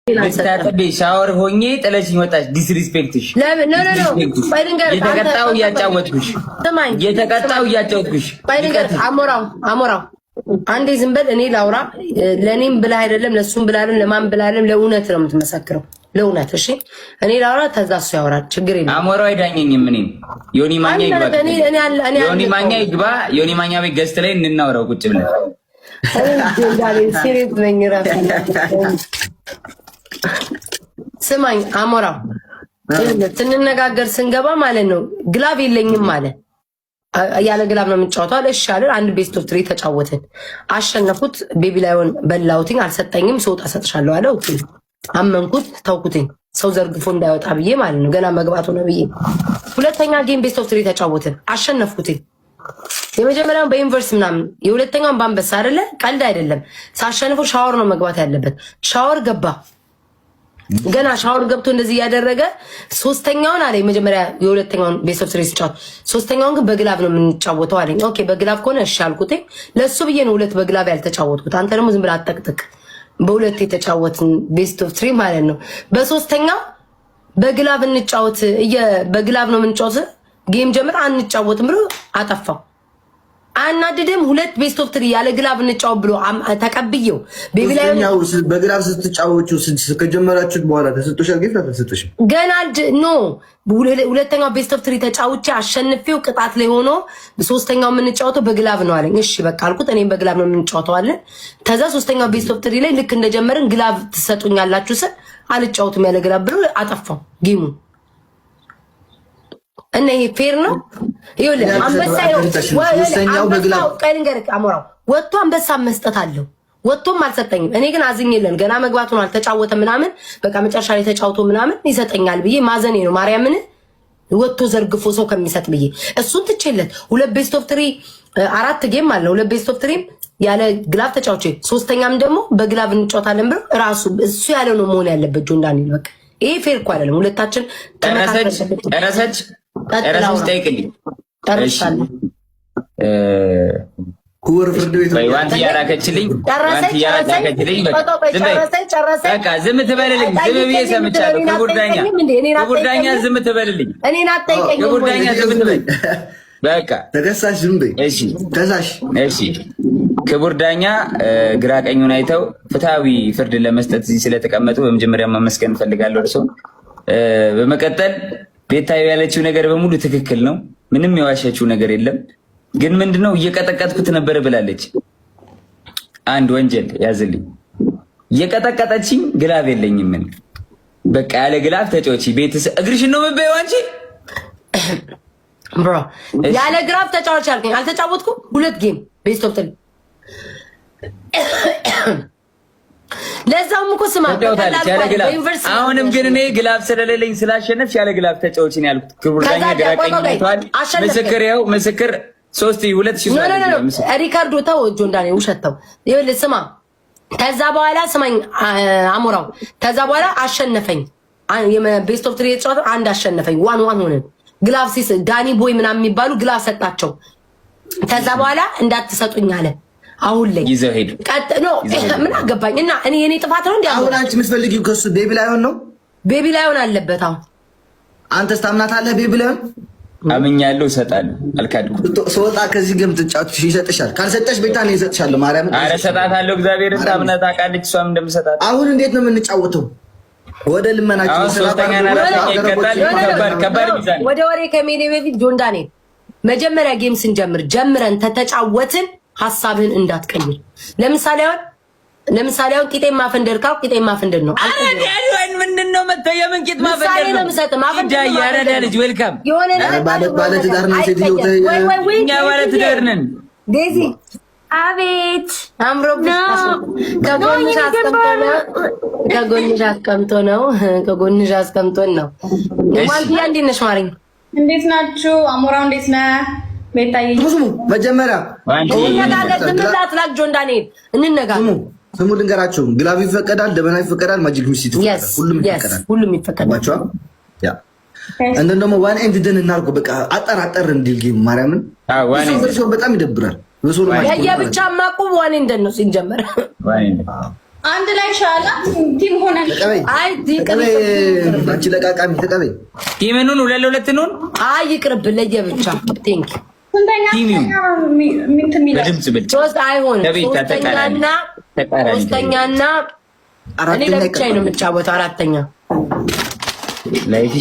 ልታጠቢ ሻወር ሆኜ ጥለሽኝ ወጣሽ። ዲስሪስፔክትሽ የተቀጣው እያጫወትኩሽ አሞራው አንዴ ዝም በል። እኔ ላውራ። ለኔም ብላ አይደለም ለሱም ብላ አይደለም ለማን ብላ አይደለም፣ ለእውነት ነው የምትመሰክረው፣ ለእውነት። እሺ እኔ ላውራ፣ ተዛ እሱ ያወራል። ችግር የለም። አሞራው አይዳኘኝም። እኔ ዮኒ ማኛ ይግባ። ዮኒ ማኛ ቤት ገዝት ላይ እንናወራው ቁጭ ብለን ስማኝ አሞራው፣ ስንነጋገር ስንገባ ማለት ነው ግላብ የለኝም ማለት ያለ ግላብ ነው የምንጫወተው አለ። እሺ አለ። አንድ ቤስት ኦፍ 3 ተጫወትን፣ አሸነፉት። ቤቢ ላይሆን በላውትኝ፣ አልሰጠኝም። ሰውጣ ሰጥሻለሁ አለ። ኦኬ አመንኩት፣ ተውኩትኝ። ሰው ዘርግፎ እንዳይወጣ ብዬ ማለት ነው፣ ገና መግባቱ ነው ብዬ። ሁለተኛ ጌም ቤስት ኦፍ 3 ተጫወትን፣ አሸነፍኩትኝ። የመጀመሪያውን በዩኒቨርስ ምናምን፣ የሁለተኛውን በአንበሳ አይደለ? ቀልድ አይደለም። ሳሸንፈው ሻወር ነው መግባት ያለበት። ሻወር ገባ። ገና ሻወር ገብቶ እንደዚህ እያደረገ ሶስተኛውን አለ። የመጀመሪያ የሁለተኛውን ቤስት ኦፍ 3 ሲጫወት፣ ሶስተኛውን ግን በግላብ ነው የምንጫወተው አለኝ። ኦኬ በግላብ ከሆነ እሺ አልኩት። ለሱ ብዬ ነው ሁለት በግላብ ያልተጫወትኩት። አንተ ደግሞ ዝም ብለህ አጠቅጥቅ። በሁለት የተጫወትን ቤስት ኦፍ 3 ማለት ነው። በሶስተኛው በግላብ እንጫወት፣ በግላብ ነው የምንጫወት። ጌም ጀምር አንጫወትም ብሎ አጠፋው። አናድድም። ሁለት ቤስት ኦፍ 3 ያለ ግላብ እንጫወት ብሎ ተቀብየው ቤቢ ላይ ነው። በግላብ ስትጫወቹ ከጀመራችሁት በኋላ ተሰጥቶሻል? ጌም ተሰጥቶሽ ገና ኖ። ሁለተኛው ቤስት ኦፍ 3 ተጫውቼ አሸንፌው ቅጣት ላይ ሆኖ ሶስተኛው የምንጫወተው በግላብ ነው አለኝ። እሺ በቃ አልኩት። እኔም በግላብ ነው የምንጫወተው አለ። ከዛ ሶስተኛው ቤስት ኦፍ 3 ላይ ልክ እንደጀመርን ግላብ ትሰጡኛላችሁ ስል አልጫወትም ያለ ግላብ ብሎ አጠፋው ጌሙ። እና ይሄ ፌር ነው? ይኸውልህ አንበሳ አሞራው ወጥቶ አንበሳ መስጠት አለው። ወጥቶም አልሰጠኝም። እኔ ግን አዝኝለን ገና መግባቱን አልተጫወተ ምናምን በቃ መጨረሻ ላይ ተጫውቶ ምናምን ይሰጠኛል ብዬ ማዘኔ ነው። ማርያምን ወጥቶ ዘርግፎ ሰው ከሚሰጥ ብዬ እሱን ትቼለት ሁለት ቤስት ኦፍ 3 4 ጌም አለ። ሁለት ቤስት ኦፍ 3 ያለ ግላብ ተጫውቼ ሶስተኛም ደግሞ በግላብ እንጫወታለን ብሎ ራሱ እሱ ያለው ነው መሆን ያለበት። ጆን ዳንኤል በቃ ይሄ ፌር እኮ አይደለም። ሁለታችን ጨረሰች ጠይቅልኝ። ኩር ፍርድ ቤት ዋንት ያራከችልኝ በቃ ዝም ትበልልኝ። ዝም ብዬ ሰምቻለሁ። ክቡር ዳኛ ዝም ትበልልኝ። እኔን አትጠይቀኝ። ክቡር ዳኛ ዝም ትበል በቃ። ተከሳሽ ዝም በይ። እሺ ተከሳሽ እሺ። ክቡር ዳኛ ግራ ቀኙን አይተው ፍትሃዊ ፍርድ ለመስጠት እዚህ ስለተቀመጡ በመጀመሪያ ማመስገን እንፈልጋለሁ እርሶ። በመቀጠል ቤታዬ ያለችው ነገር በሙሉ ትክክል ነው። ምንም የዋሸችው ነገር የለም። ግን ምንድነው እየቀጠቀጥኩት ነበር ብላለች። አንድ ወንጀል ያዝልኝ። እየቀጠቀጠችኝ ግላብ የለኝም ምን በቃ ያለ ግላብ ተጫወቺ። ቤትስ እግርሽን ነው የምትበይው አንቺ ብሮ። ያለ ግላብ ተጫወች አልከኝ፣ አልተጫወትኩም። ሁለት ጌም ቤስት ኦፍ 3 ለዛውም እኮ ስማ አሁንም ግን እኔ ግላብ ስለሌለኝ ስላሸነፍሽ ያለ ግላብ ተጫወቺ ነው ያልኩት። ክቡር ዳኛ ግራ ቀኝ አይቷል። ምስክር ያው ምስክር 3 ሪካርዶ ተው ጆን ዳንኤል ውሸት ተው። ይኸውልህ ስማ፣ ከዛ በኋላ ስማኝ አሞራው፣ ከዛ በኋላ አሸነፈኝ። ቤስት ኦፍ 3 የተጫወተው አንድ አሸነፈኝ። 1-1 ሆነን ግላብ ሲስ ዳኒ ቦይ ምናምን የሚባሉ ግላብ ሰጣቸው። ከዛ በኋላ እንዳትሰጡኝ አለ። አሁን ላይ ይዘው ሄዱ። ቀጥሎ ምን አገባኝ እና እኔ የኔ ጥፋት ነው እንዴ? አሁን አንቺ የምትፈልጊው ከሱ ቤቢ ላይሆን ነው። ቤቢ ላይሆን አለበት። አሁን አንተስ ታምናታለህ? ቤቢ ላይሆን አምኛለሁ፣ እሰጣለሁ። አልካድኩም። ስወጣ ከዚህ ገም ትጫወት ይሰጥሻል። ካልሰጠሽ ቤታ ነው ይሰጥሻል። ማርያም አረ እሰጣታለሁ። እግዚአብሔር ታምናት ታውቃለች። እሷም እንደምሰጣት አሁን እንዴት ነው የምንጫወተው? ወደ ልመናችሁ ወደ ወሬ ከሜኔ በፊት ጆን ዳንኤል መጀመሪያ ጌም ስንጀምር ጀምረን ተተጫወትን ሐሳብህን እንዳትቀይር። ለምሳሌ አሁን ቂጤን ማፈንደር ካው ቂጤን ማፈንደር ነው። አረዲ አይወን ምንድነው መተው የምንቂጥ ማፈንደር ነው። ማፈንደር ያረዳ ልጅ ዌልካም። ባለ ትዳር ነው ሴትዮ። እኛ ባለ ትዳር ነን። ዴዚ አቤት አምሮብሽ ከጎንሽ አስቀምጦን ነው። ማልቲያ እንዴት ነሽ ማሪኝ? እንዴት ናችሁ? አሞራው እንዴት ነህ? ቤታዬ መጀመሪያ ጆን ዳንኤል እንነጋገር። ስሙ ልንገራችሁ፣ ግላብ ይፈቀዳል፣ ደበና ይፈቀዳል፣ ማጂክ ሚስት ይፈቀዳል፣ ሁሉም ይፈቀዳል። ያ እንደን ደግሞ ዋን ኤንድ ደን እናርጎ በቃ አጠር እንዲል ጌም ማርያምን በጣም ይደብራል። የብቻ ማቁ ዋን ኤንድ ነው ሲንጀመር አንድ ላይ ሻላ ቲም ሆነን አይ አንቺ ለቃቃሚ ተቀበይ። ቲምኑን 2-2 ነው። አይ ይቅርብ ለየብቻ ቴንክ በድምጽ ብቻ ሶስት አይሆንም። ሶስተኛና እኔ ለብቻዬ ነው የምጫወተው። አራተኛ ላይፍ